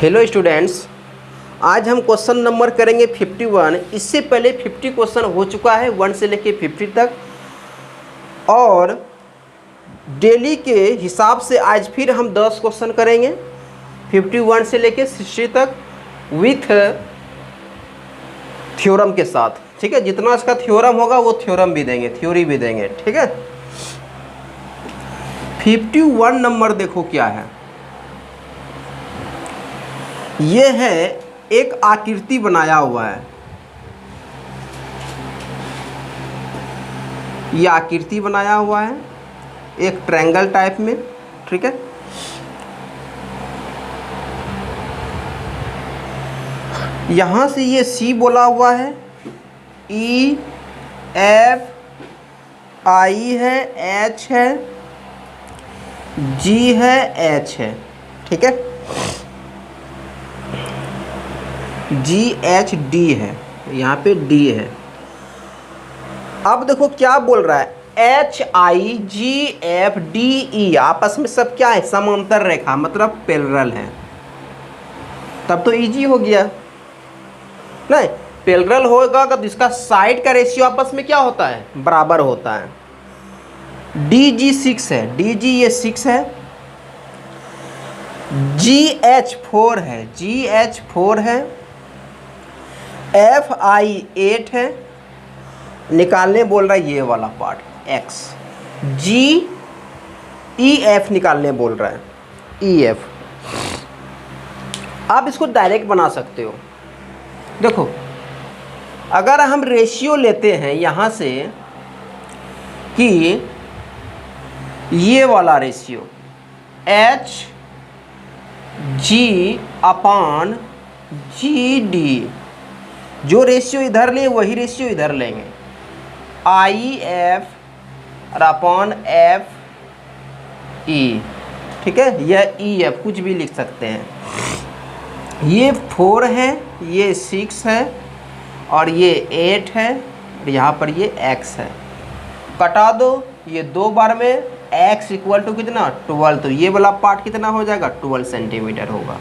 Hello students, आज हम question number करेंगे 51। इससे पहले 50 क्वेश्चन हो चुका है 1 से लेके 50 तक, और डेली के हिसाब से आज फिर हम 10 क्वेश्चन करेंगे 51 से लेके 60 तक विथ थ्योरम के साथ। ठीक है, जितना इसका थ्योरम होगा वो थ्योरम भी देंगे, थ्योरी भी देंगे। ठीक है, 51 नंबर देखो क्या है। ये है एक आकृति बनाया हुआ है, ये आकृति बनाया हुआ है एक ट्रायंगल टाइप में। ठीक है, यहाँ से ये सी बोला हुआ है, ई एफ आई है, एच है, जी है, एच है। ठीक है, जी एच डी है, यहाँ पे डी है। अब देखो क्या बोल रहा है, H I G F D E आपस में सब क्या है, समांतर रेखा, मतलब पैरेलल है। तब तो इजी हो गया। नहीं, पैरेलल होगा तो इसका साइड का रेशियो आपस में क्या होता है, बराबर होता है। डी जी 6 है, डी जी ये 6 है, जी एच 4 है, जी एच 4 है, एफ आई 8 है, निकालने बोल रहा है ये वाला पार्ट एक्स, जी ई एफ निकालने बोल रहा है, ई एफ। आप इसको डायरेक्ट बना सकते हो। देखो, अगर हम रेशियो लेते हैं यहाँ से कि ये वाला रेशियो एच जी अपान जी डी, जो रेशियो इधर ले वही रेशियो इधर लेंगे, आई एफ और अपॉन एफ ई। ठीक है, यह ई एफ कुछ भी लिख सकते हैं। ये 4 है, ये 6 है, और ये 8 है, और यहाँ पर ये x है। कटा दो ये दो बार में, x इक्वल टू कितना 12, तो ये वाला पार्ट कितना हो जाएगा 12 सेंटीमीटर होगा।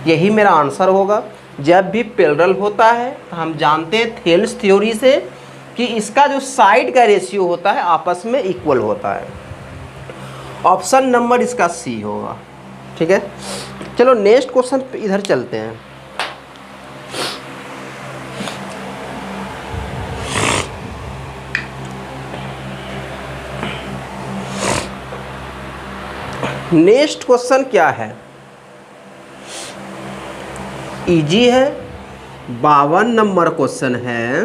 यही मेरा आंसर होगा। जब भी पैरेलल होता है तो हम जानते हैं थेल्स थ्योरी से कि इसका जो साइड का रेशियो होता है आपस में इक्वल होता है। ऑप्शन नंबर इसका सी होगा। ठीक है, चलो नेक्स्ट क्वेश्चन इधर चलते हैं। नेक्स्ट क्वेश्चन क्या है, इजी है, 52 नंबर क्वेश्चन है।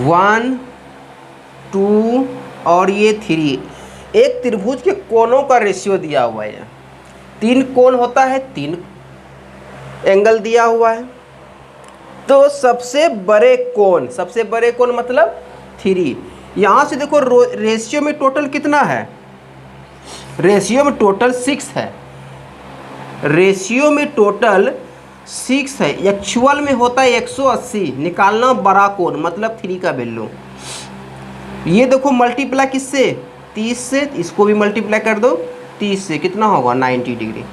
1 2 और ये 3, एक त्रिभुज के कोणों का रेशियो दिया हुआ है। 3 कोण होता है, 3 एंगल दिया हुआ है। तो सबसे बड़े कोण मतलब 3। यहाँ से देखो रेशियो में टोटल कितना है, रेशियो में टोटल 6 है, रेशियो में टोटल 6 है। एक्चुअल में होता है 180। निकालना बड़ा कोण मतलब 3 का वैल्यू। ये देखो मल्टीप्लाई किससे, 30 से, इसको भी मल्टीप्लाई कर दो 30 से, कितना होगा 90 डिग्री।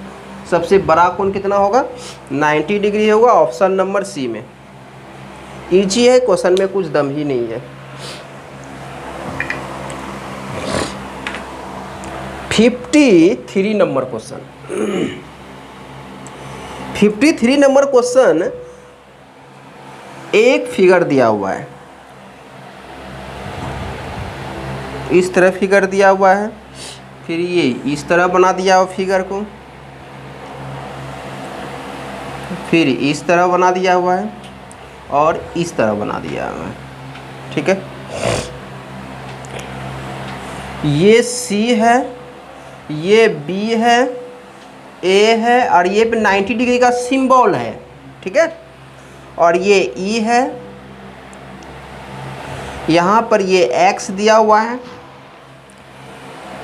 सबसे बड़ा कोण कितना होगा 90 डिग्री होगा। ऑप्शन नंबर सी में इजी है, क्वेश्चन में कुछ दम ही नहीं है। 53 नंबर क्वेश्चन 53 नंबर क्वेश्चन, एक फिगर दिया हुआ है, इस तरह फिगर दिया हुआ है, फिर ये इस तरह बना दिया हुआ फिगर को, फिर इस तरह बना दिया हुआ है, और इस तरह बना दिया हुआ है। ठीक है, ये सी है, ये बी है, ए है, और ये पे 90 डिग्री का सिंबल है। ठीक है, और ये ई है, यहाँ पर ये एक्स दिया हुआ है,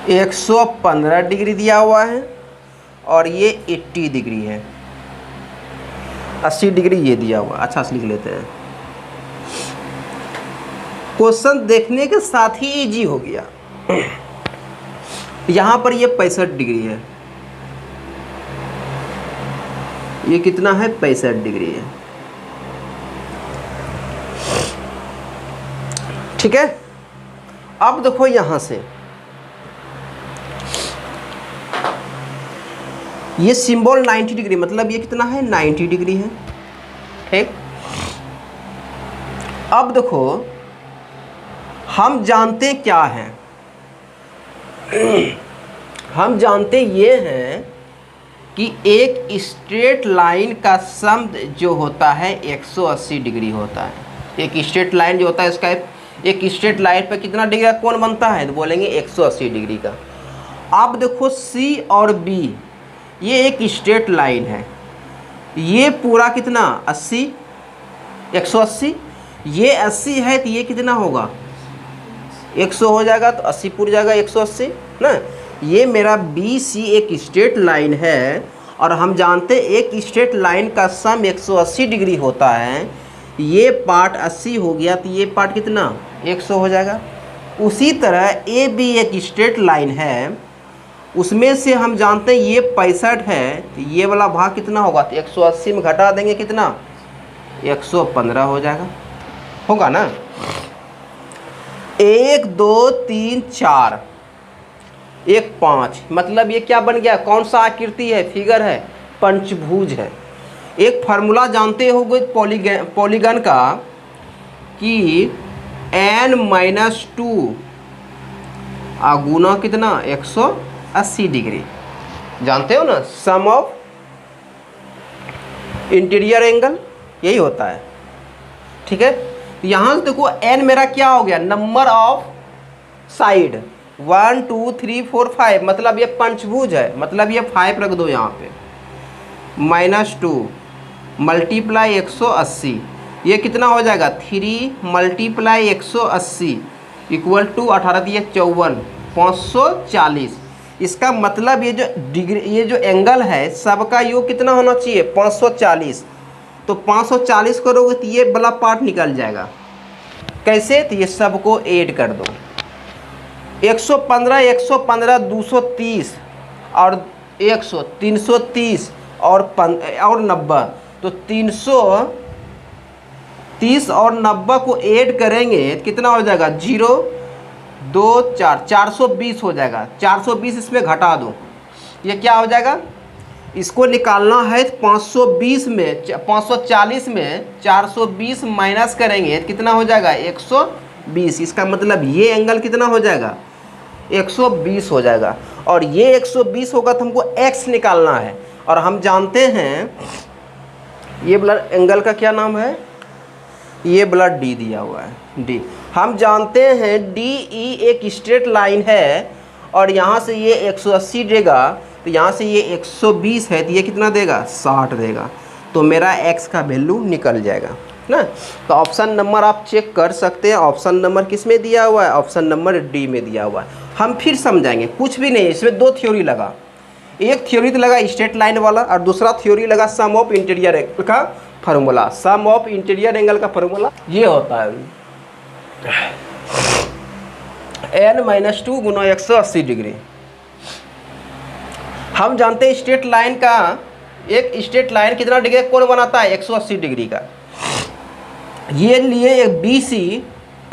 115 डिग्री दिया हुआ है, और ये 80 डिग्री है, 80 डिग्री ये दिया हुआ। अच्छा से लिख लेते हैं। क्वेश्चन देखने के साथ ही इजी हो गया। यहाँ पर ये 65 डिग्री है, ये कितना है 65 डिग्री है। ठीक है, अब देखो यहाँ से ये सिंबल 90 डिग्री, मतलब ये कितना है 90 डिग्री है। ठीक, अब देखो हम जानते क्या हैं, हम जानते ये हैं कि एक स्ट्रेट लाइन का सम जो होता है 180 डिग्री होता है। एक स्ट्रेट लाइन जो होता है इसका एक स्ट्रेट लाइन पर कितना डिग्री का कोण बनता है, तो बोलेंगे 180 डिग्री का। अब देखो सी और बी ये एक स्ट्रेट लाइन है, ये पूरा कितना 80 180, ये 80 है तो ये कितना होगा 100 हो जाएगा, तो 80 पूरा जाएगा 180 ना। ये मेरा बी सी एक स्ट्रेट लाइन है और हम जानते एक स्ट्रेट लाइन का सम 180 डिग्री होता है। ये पार्ट 80 हो गया तो ये पार्ट कितना 100 हो जाएगा। उसी तरह ए बी एक स्ट्रेट लाइन है, उसमें से हम जानते हैं ये 65 है तो ये वाला भाग कितना होगा, तो 180 में घटा देंगे कितना 115 हो जाएगा, होगा ना। 1 2 3 4 1 5, मतलब ये क्या बन गया, कौन सा आकृति है, फिगर है, पंचभुज है। एक फार्मूला जानते होगे पॉलीगन का कि n-2 गुना कितना 180 डिग्री, जानते हो ना, सम ऑफ इंटीरियर एंगल यही होता है। ठीक है, यहाँ से देखो n मेरा क्या हो गया, नंबर ऑफ साइड 1 2 3 4 5, मतलब ये पंचभुज है, मतलब ये 5 रख दो यहाँ पे, -2 मल्टीप्लाई 180, ये कितना हो जाएगा 3 मल्टीप्लाई 180 इक्वल टू 18 दिए 54 540। इसका मतलब ये जो डिग्री, ये जो एंगल है सबका योग कितना होना चाहिए 540। तो 540 करोगे तो ये वाला पार्ट निकल जाएगा। कैसे, तो ये सबको ऐड कर दो, 115 115 230 और 100 330 और 90, तो 330 और 90 को ऐड करेंगे कितना हो जाएगा 0 2 4 420 हो जाएगा। 420 इसमें घटा दो, ये क्या हो जाएगा, इसको निकालना है 520 में 540 में 420 माइनस करेंगे तो कितना हो जाएगा 120। इसका मतलब ये एंगल कितना हो जाएगा 120 हो जाएगा, और ये 120 होगा तो हमको x निकालना है। और हम जानते हैं ये ब्लड एंगल का क्या नाम है, ये ब्लड डी दिया हुआ है, डी। हम जानते हैं डी ई एक स्ट्रेट लाइन है और यहाँ से ये 180 देगा, तो यहाँ से ये 120 है तो ये कितना देगा 60 देगा, तो मेरा x का वैल्यू निकल जाएगा ना। तो ऑप्शन नंबर आप चेक कर सकते हैं, ऑप्शन नंबर किस में दिया हुआ है, ऑप्शन नंबर डी में दिया हुआ है। हम फिर समझाएंगे, कुछ भी नहीं, इसमें दो थ्योरी लगा, एक थ्योरी तो लगा स्ट्रेट लाइन वाला और दूसरा थ्योरी लगा सम ऑफ इंटीरियर एंगल का formula. Sum of interior angle का फार्मूला ये होता है n-2 गुना 180 डिग्री। हम जानते हैं स्ट्रेट लाइन का, एक स्ट्रेट लाइन कितना डिग्री कोण बनाता है 180 डिग्री का। ये लिए एक BC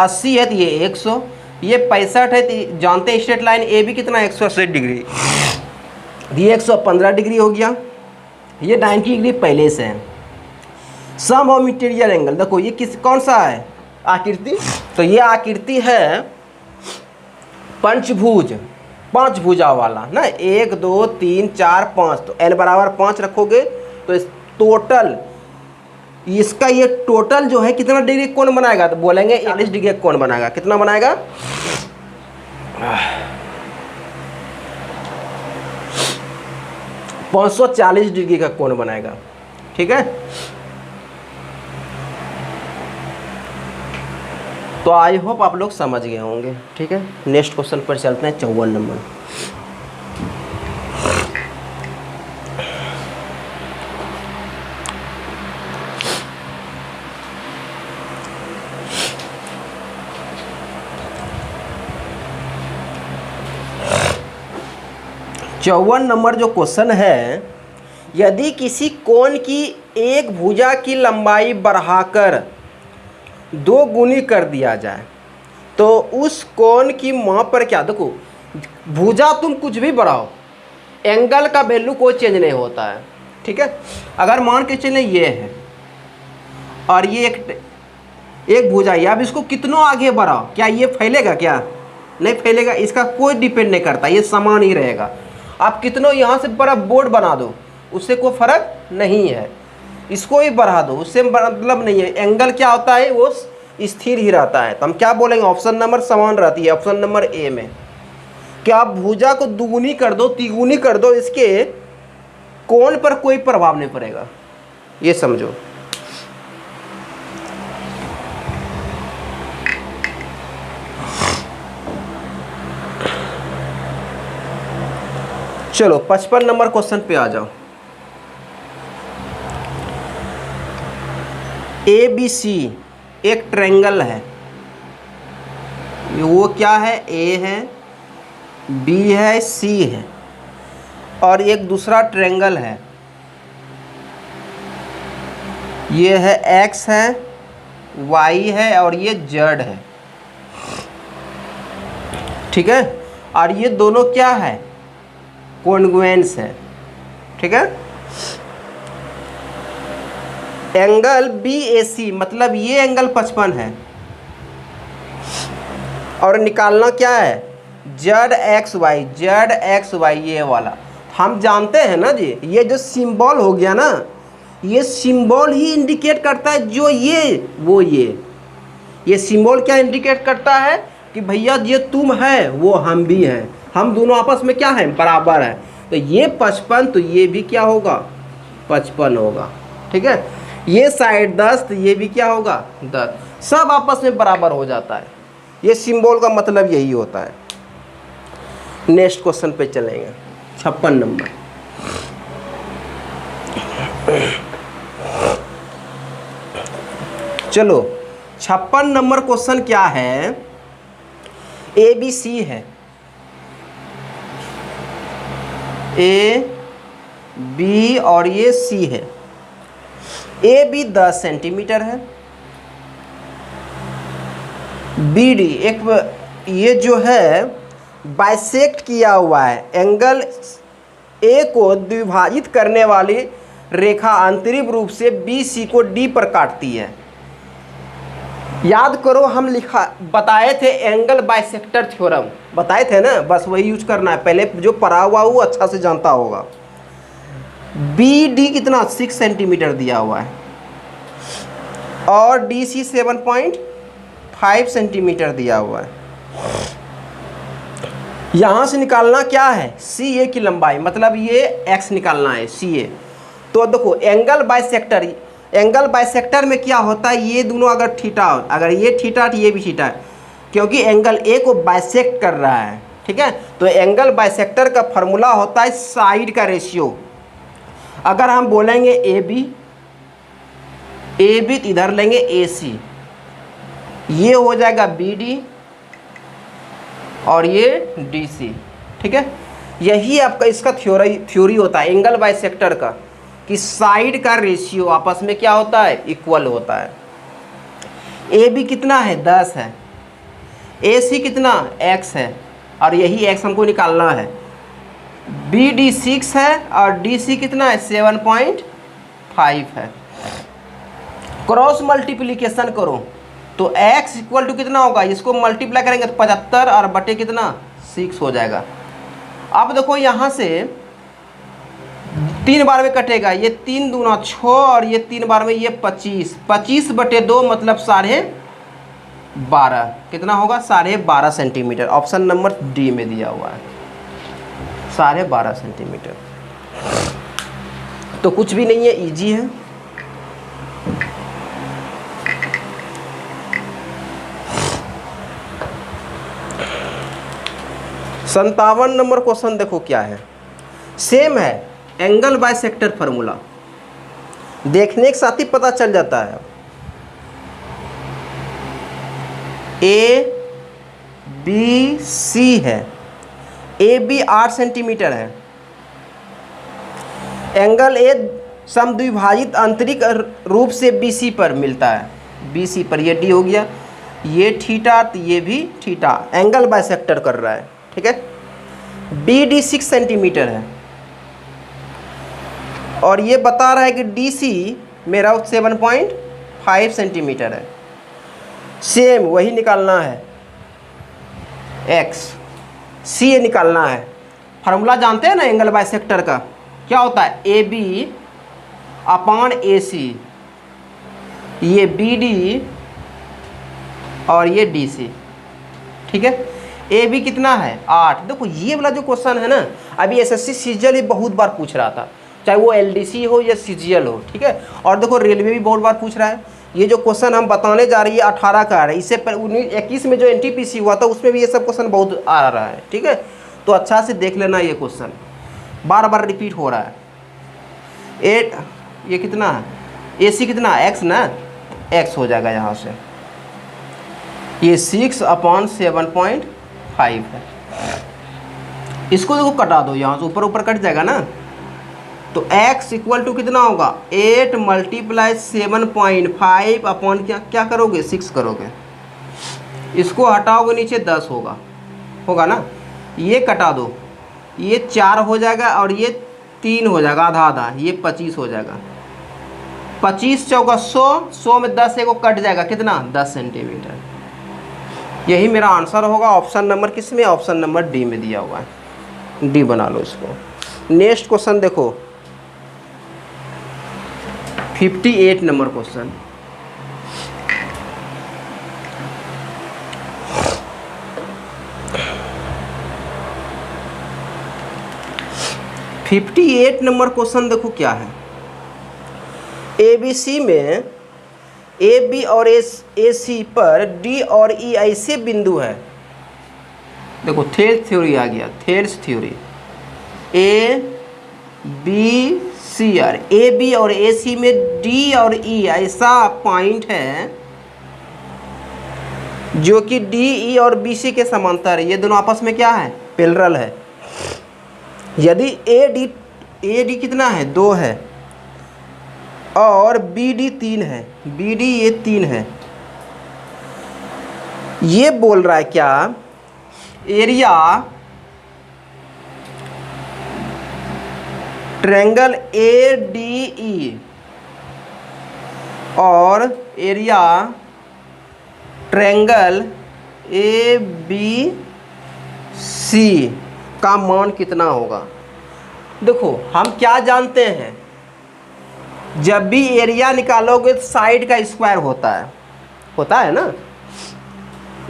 80 है तो ये 100, ये 65 है तो जानते हैं स्ट्रेट लाइन ए भी कितना 180 डिग्री, ये 115 डिग्री हो गया, ये 90 डिग्री पहले से है। सम ऑफ इंटीरियर एंगल देखो ये किस कौन सा है आकृति, तो ये आकृति है पंचभुज, 5 भुजा वाला ना, 1 2 3 4 5, तो n बराबर 5 रखोगे तो इस टोटल इसका ये टोटल जो है कितना डिग्री कोण बनाएगा, तो बोलेंगे 40 डिग्री कोण बनाएगा। कितना बनाएगा 540 डिग्री का कोण बनाएगा। ठीक है, तो आई होप आप लोग समझ गए होंगे। ठीक है, नेक्स्ट क्वेश्चन पर चलते हैं 54 नंबर। 54 नंबर जो क्वेश्चन है, यदि किसी कोण की एक भुजा की लंबाई बढ़ाकर 2 गुनी कर दिया जाए तो उस कोण की माप पर क्या, देखो भुजा तुम कुछ भी बढ़ाओ, एंगल का वैल्यू कोई चेंज नहीं होता है, ठीक है। अगर मान के चलें ये है और ये एक भुजा है, अब इसको कितनों आगे बढ़ाओ, क्या ये फैलेगा, क्या नहीं फैलेगा, इसका कोई डिपेंड नहीं करता, ये समान ही रहेगा। आप कितनों यहाँ से बड़ा बोर्ड बना दो, उससे कोई फर्क नहीं है, इसको ही बढ़ा दो, उससे मतलब नहीं है। एंगल क्या होता है, वो स्थिर ही रहता है। तो हम क्या बोलेंगे, ऑप्शन नंबर समान रहती है, ऑप्शन नंबर ए में। क्या आप भुजा को दुगुनी कर दो, तिगुनी कर दो, इसके कोण पर कोई प्रभाव नहीं पड़ेगा, ये समझो। चलो 55 नंबर क्वेश्चन पे आ जाओ। ABC एक ट्रायंगल है, वो क्या है, A है, B है, C है, और एक दूसरा ट्रायंगल है, ये है X है, Y है और ये Z है, ठीक है। और ये दोनों क्या है, कॉन्ग्रुएंस है, ठीक है। एंगल BAC मतलब ये एंगल 55 है, और निकालना क्या है, ZXY ये वाला। हम जानते हैं ना जी, ये जो सिंबल हो गया ना, ये सिंबल ही इंडिकेट करता है जो ये वो ये सिंबल क्या इंडिकेट करता है कि भैया ये तुम है, वो हम भी हैं, हम दोनों आपस में क्या है, बराबर है। तो ये 55, तो ये भी क्या होगा, 55 होगा, ठीक है। ये साइड 10, तो ये भी क्या होगा, 10, सब आपस में बराबर हो जाता है। ये सिंबल का मतलब यही होता है। नेक्स्ट क्वेश्चन पे चलेंगे, 56 नंबर। चलो 56 नंबर क्वेश्चन क्या है, ABC है, AB और ये C है। AB 10 सेंटीमीटर है, BD एक ये जो है बाइसेक्ट किया हुआ है, एंगल A को द्विभाजित करने वाली रेखा आंतरिक रूप से BC को D पर काटती है। याद करो, हम बताए थे एंगल बाइसेक्टर थ्योरम, बताए थे ना, बस वही यूज करना है। पहले जो पढ़ा हुआ वो अच्छा से जानता होगा। BD कितना 6 सेंटीमीटर दिया हुआ है और DC 7.5 सेंटीमीटर दिया हुआ है। यहाँ से निकालना क्या है, CA की लंबाई, मतलब ये X निकालना है CA। तो देखो एंगल बाइसेक्टर में क्या होता है, ये दोनों अगर थीटा हो, अगर ये थीटा तो ये भी थीटा है, क्योंकि एंगल A को बाइसेक्ट कर रहा है, ठीक है। तो एंगल बाइसेक्टर का फॉर्मूला होता है साइड का रेशियो। अगर हम बोलेंगे AB तो इधर लेंगे AC, ये हो जाएगा BD और ये DC, ठीक है। यही आपका इसका थ्योरी होता है एंगल बाइसेक्टर का, कि साइड का रेशियो आपस में क्या होता है, इक्वल होता है। AB कितना है, 10 है, AC कितना X है, और यही X हमको निकालना है। BD 6 है और DC कितना है, 7.5 है। क्रॉस मल्टीप्लिकेशन करो तो x इक्वल टू कितना होगा, इसको मल्टीप्लाई करेंगे तो 75 और बटे कितना 6 हो जाएगा। अब देखो यहाँ से 3 बार में कटेगा, ये 3 दूना 6 और ये 3 बार में ये 25 बटे 2 मतलब 12.5, कितना होगा 12.5 सेंटीमीटर। ऑप्शन नंबर डी में दिया हुआ है 12.5 सेंटीमीटर। तो कुछ भी नहीं है, इजी है। संतावन नंबर क्वेश्चन देखो क्या है, सेम है एंगल बाइसेक्टर फार्मूला, देखने के साथ ही पता चल जाता है। ABC है, AB 8 सेंटीमीटर है, एंगल ए समद्विभाजित आंतरिक रूप से BC पर मिलता है, BC पर। ये D हो गया, ये थीटा, तो ये भी थीटा, एंगल बाइसेक्टर कर रहा है, ठीक है। BD 6 सेंटीमीटर है और ये बता रहा है कि DC मेरा 7.5 सेंटीमीटर है। सेम वही निकालना है, x C निकालना है। फार्मूला जानते हैं ना एंगल बाइसेक्टर का, क्या होता है, AB अपॉन AC, ये BD और ये DC, ठीक है। AB कितना है 8। देखो ये वाला जो क्वेश्चन है ना, अभी SSC CGL बहुत बार पूछ रहा था, चाहे वो LDC हो या CGL हो, ठीक है। और देखो रेलवे भी बहुत बार पूछ रहा है। ये जो क्वेश्चन हम बताने जा रही है 18 का है, इससे पर 19-21 में जो NTPC हुआ था उसमें भी ये सब क्वेश्चन बहुत आ रहा है, ठीक है। तो अच्छा से देख लेना, ये क्वेश्चन बार बार रिपीट हो रहा है। 8, ये कितना है, AC कितना, x ना, x हो जाएगा यहाँ से, ये 6/7.5 है। इसको देखो कटा दो, यहाँ से ऊपर ऊपर कट जाएगा ना, तो x इक्वल टू कितना होगा, 8 × 7.5 अपॉन क्या करोगे, 6 करोगे। इसको हटाओगे नीचे 10 होगा ना, ये कटा दो, ये 4 हो जाएगा और ये 3 हो जाएगा, आधा आधा, ये 25 हो जाएगा। 25 चौका 100 में 10 को कट जाएगा, कितना, 10 सेंटीमीटर। यही मेरा आंसर होगा। ऑप्शन नंबर किस में, ऑप्शन नंबर डी में दिया हुआ है, डी बना लो इसको। नेक्स्ट क्वेश्चन देखो, 58 नंबर क्वेश्चन। नंबर क्वेश्चन देखो क्या है। ABC में AB और AC पर D और E ऐसे बिंदु है। देखो थेल्स थ्योरी आ गया, थेल्स थ्योरी। ABCR, AB और AC में D और E ऐसा पॉइंट है जो कि DE और BC के समांतर है। ये दोनों आपस में क्या है, पैरेलल है। यदि AD कितना है, 2 है और BD 3 है, BD ये 3 है। ये बोल रहा है क्या, एरिया ट्रायंगल ADE और एरिया ट्रायंगल ABC का मान कितना होगा। देखो हम क्या जानते हैं, जब भी एरिया निकालोगे तो साइड का स्क्वायर होता है ना।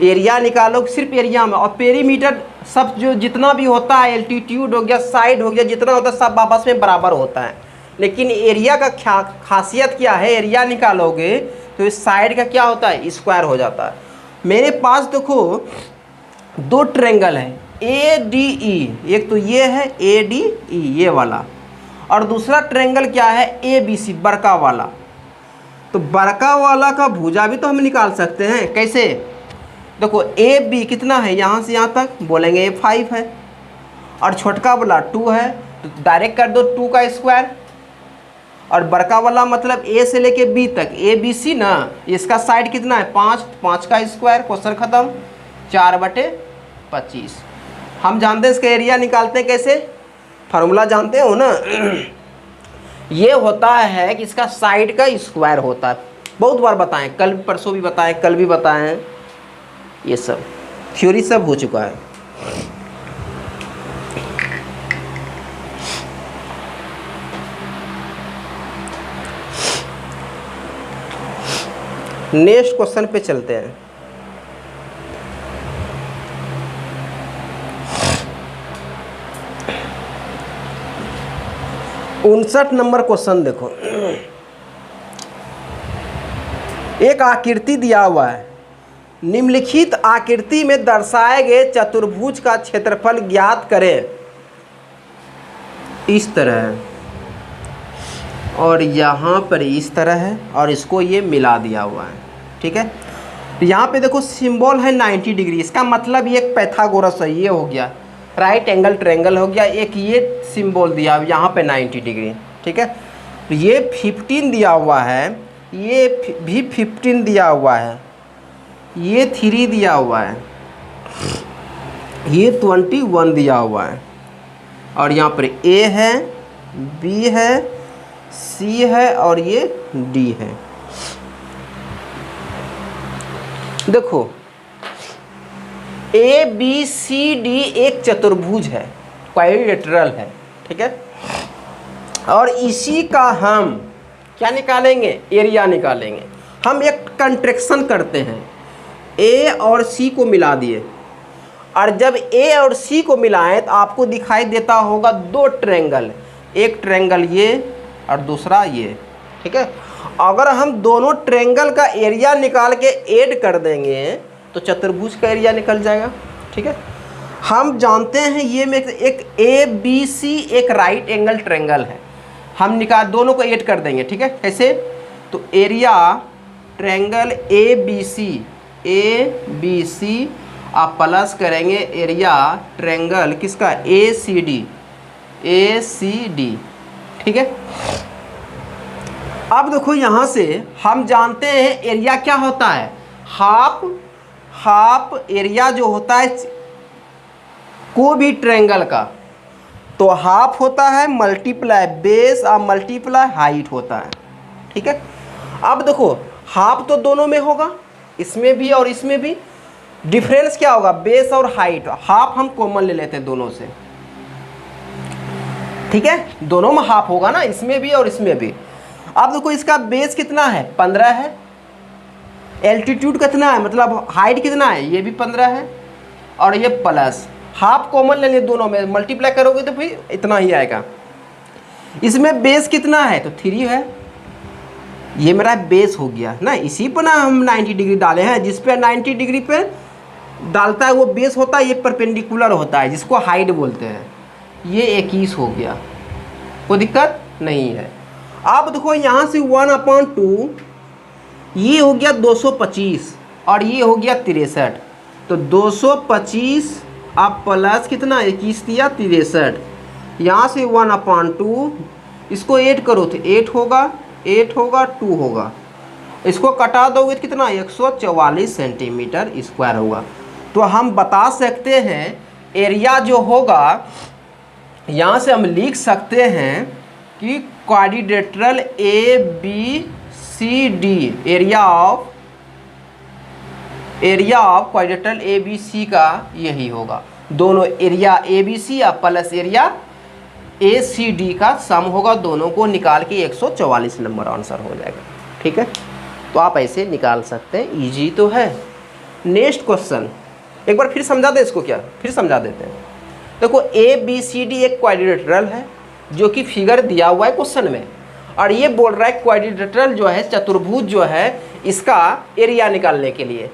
एरिया निकालोगे सिर्फ एरिया में, और पेरीमीटर सब जो जितना भी होता है, एल्टीट्यूड हो गया, साइड हो गया, जितना होता है सब आपस में बराबर होता है। लेकिन एरिया का खासियत क्या है, एरिया निकालोगे तो इस साइड का क्या होता है, स्क्वायर हो जाता है। मेरे पास देखो 2 ट्रायंगल है ADE, एक तो ये है ADE ये वाला, और दूसरा ट्रायंगल क्या है ABC बड़का वाला। तो बड़का वाला का भुजा भी तो हम निकाल सकते हैं। कैसे, देखो AB कितना है, यहाँ से यहाँ तक बोलेंगे 5 है, और छोटका वाला 2 है, तो डायरेक्ट कर दो 2 का स्क्वायर। और बड़का वाला मतलब A से लेके B तक ABC ना, इसका साइड कितना है 5 का स्क्वायर, क्वेश्चन खत्म। 4/25। हम जानते हैं इसका एरिया निकालते हैं कैसे, फार्मूला जानते हो ना। ये होता है कि इसका साइड का स्क्वायर होता है। बहुत बार बताएं, कल परसों भी बताएं, कल भी बताएं, ये सब थ्योरी सब हो चुका है। नेक्स्ट क्वेश्चन पे चलते हैं। उनसठ नंबर क्वेश्चन देखो। एक आकृति दिया हुआ है, निम्नलिखित आकृति में दर्शाए गए चतुर्भुज का क्षेत्रफल ज्ञात करें। इस तरह है और यहाँ पर इस तरह है, और इसको ये मिला दिया हुआ है, ठीक है। यहाँ पे देखो सिंबल है 90 डिग्री, इसका मतलब ये पैथागोरस है, ये हो गया राइट एंगल ट्रायंगल हो गया। एक ये सिंबल दिया यहाँ पे 90 डिग्री, ठीक है। ये 15 दिया हुआ है, ये भी 15 दिया हुआ है, ये 3 दिया हुआ है, ये 21 दिया हुआ है, और यहाँ पर A है, B है, C है और ये D है। देखो ABCD एक चतुर्भुज है, क्वाड्रिलेटरल है, ठीक है। और इसी का हम क्या निकालेंगे, एरिया निकालेंगे। हम एक कंट्रैक्शन करते हैं, A और C को मिला दिए, और जब A और C को मिलाएं तो आपको दिखाई देता होगा दो ट्रायंगल, एक ट्रायंगल ये और दूसरा ये, ठीक है। अगर हम दोनों ट्रायंगल का एरिया निकाल के ऐड कर देंगे तो चतुर्भुज का एरिया निकल जाएगा, ठीक है। हम जानते हैं ये में एक ABC एक राइट एंगल ट्रायंगल है, हम निकाल दोनों को ऐड कर देंगे, ठीक है। कैसे, तो एरिया ट्रायंगल ABC आप प्लस करेंगे एरिया ट्रायंगल किसका, ACD, ठीक है। अब देखो यहाँ से हम जानते हैं एरिया क्या होता है, हाफ एरिया जो होता है को भी ट्रायंगल का, तो हाफ होता है मल्टीप्लाई बेस और मल्टीप्लाई हाइट होता है, ठीक है। अब देखो हाफ तो दोनों में होगा, इसमें भी और इसमें भी, डिफरेंस क्या होगा, बेस और हाइट। हाफ हम कॉमन ले लेते हैं दोनों से, ठीक है, दोनों में हाफ होगा ना, इसमें भी और इसमें भी। अब देखो इसका बेस कितना है, 15 है, एल्टीट्यूड कितना है, मतलब हाइट कितना है, ये भी 15 है, और ये प्लस हाफ कॉमन ले लिए दोनों में, मल्टीप्लाई करोगे तो फिर इतना ही आएगा। इसमें बेस कितना है, तो 3 है, ये मेरा बेस हो गया ना। इसी पर ना हम 90 डिग्री डाले हैं, जिस पे 90 डिग्री पे डालता है वो बेस होता है, ये परपेंडिकुलर होता है जिसको हाइट बोलते हैं। ये 21 हो गया, कोई दिक्कत नहीं है। अब देखो यहाँ से 1/2 ये हो गया 225 और ये हो गया 63, तो 225 आप प्लस कितना 21 दिया 63, यहाँ से 1/2 इसको ऐड करो तो 8 होगा, 2 होगा, इसको कटा दोगे तो कितना 144 सेंटीमीटर स्क्वायर होगा। तो हम बता सकते हैं एरिया जो होगा, यहाँ से हम लिख सकते हैं कि quadrilateral ABCD area of quadrilateral ABC का यही होगा। दोनों एरिया ABC या प्लस एरिया ACD का सम होगा, दोनों को निकाल के 144 नंबर आंसर हो जाएगा, ठीक है। तो आप ऐसे निकाल सकते हैं, इजी तो है। नेक्स्ट क्वेश्चन एक बार फिर समझा दे, इसको क्या फिर समझा देते हैं। देखो ABCD एक क्वाड्रिलेटरल है जो कि फिगर दिया हुआ है क्वेश्चन में, और ये बोल रहा है क्वाड्रिलेटरल जो है चतुर्भुज जो है इसका एरिया निकालने के लिए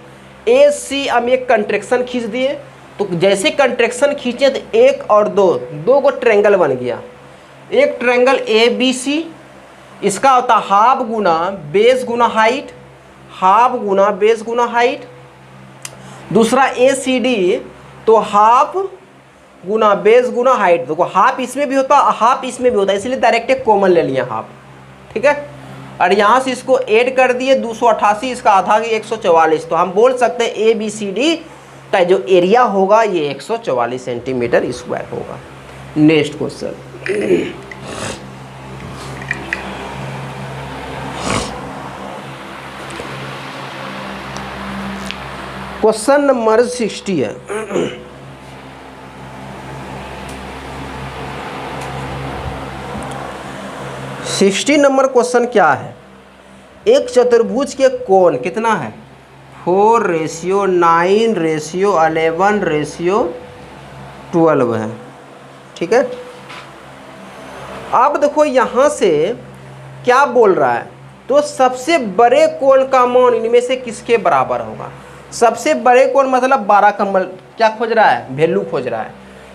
AC हम एक कंट्रैक्शन खींच दिए, तो जैसे कंट्रैक्शन खींचे तो 1 और 2 को ट्रायंगल बन गया। एक ट्रायंगल ABC, इसका होता हाफ गुना बेस गुना हाइट, हाफ गुना बेस गुना हाइट। दूसरा ACD, तो हाफ गुना बेस गुना हाइट। देखो हाफ इसमें भी होता है, हाफ इसमें भी होता है, इसलिए डायरेक्ट एक कॉमन ले लिया हाफ, ठीक है। और यहाँ से इसको ऐड कर दिए 288, इसका आधा की 144, तो हम बोल सकते हैं ABCD का जो एरिया होगा ये 144 सेंटीमीटर स्क्वायर होगा। नेक्स्ट क्वेश्चन, क्वेश्चन नंबर 60 है। सिक्सटी नंबर क्वेश्चन क्या है, एक चतुर्भुज के कोण कितना है 4:9:11:12 है, ठीक है। अब देखो यहाँ से क्या बोल रहा है, तो सबसे बड़े कोण का मान इनमें से किसके बराबर होगा। सबसे बड़े कोण मतलब 12 का क्या खोज रहा है, वैल्यू खोज रहा है।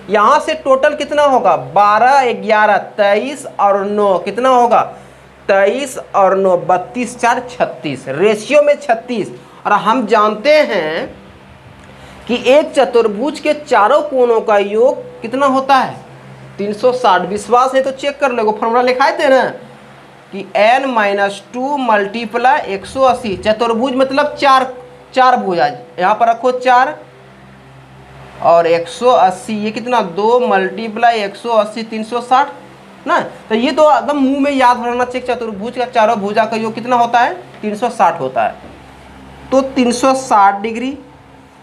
यहाँ से टोटल कितना होगा 12, 11, 23 और 9 कितना होगा 23 और 9 32, 4 36, रेशियो में 36। और हम जानते हैं कि एक चतुर्भुज के चारों कोणों का योग कितना होता है 360। विश्वास है तो चेक कर लो, फॉर्मूला लिखाए थे ना कि n-2 मल्टीप्लाई 180। चतुर्भुज मतलब चार भुज। आज यहाँ पर रखो 4 और 180, ये कितना 2 मल्टीप्लाई 180 360 ना। तो ये तो एकदम मुंह में याद रहना चाहिए, चतुर्भुज का चारों भुजा का योग कितना होता है 360 होता है। तो 360 डिग्री।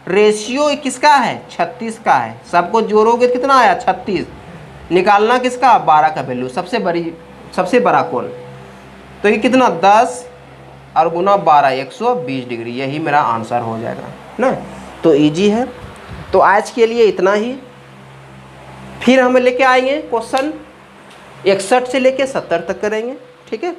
रेशियो किसका है 36 का है। सबको जोड़ोगे कितना आया 36। निकालना किसका 12 का वैल्यू, सबसे बड़ा कोण। तो ये कितना 10 और गुना 12 120 डिग्री। यही मेरा आंसर हो जाएगा ना। तो इजी है। तो आज के लिए इतना ही। फिर हम लेके आएंगे क्वेश्चन 61 से लेके 70 तक करेंगे। ठीक है।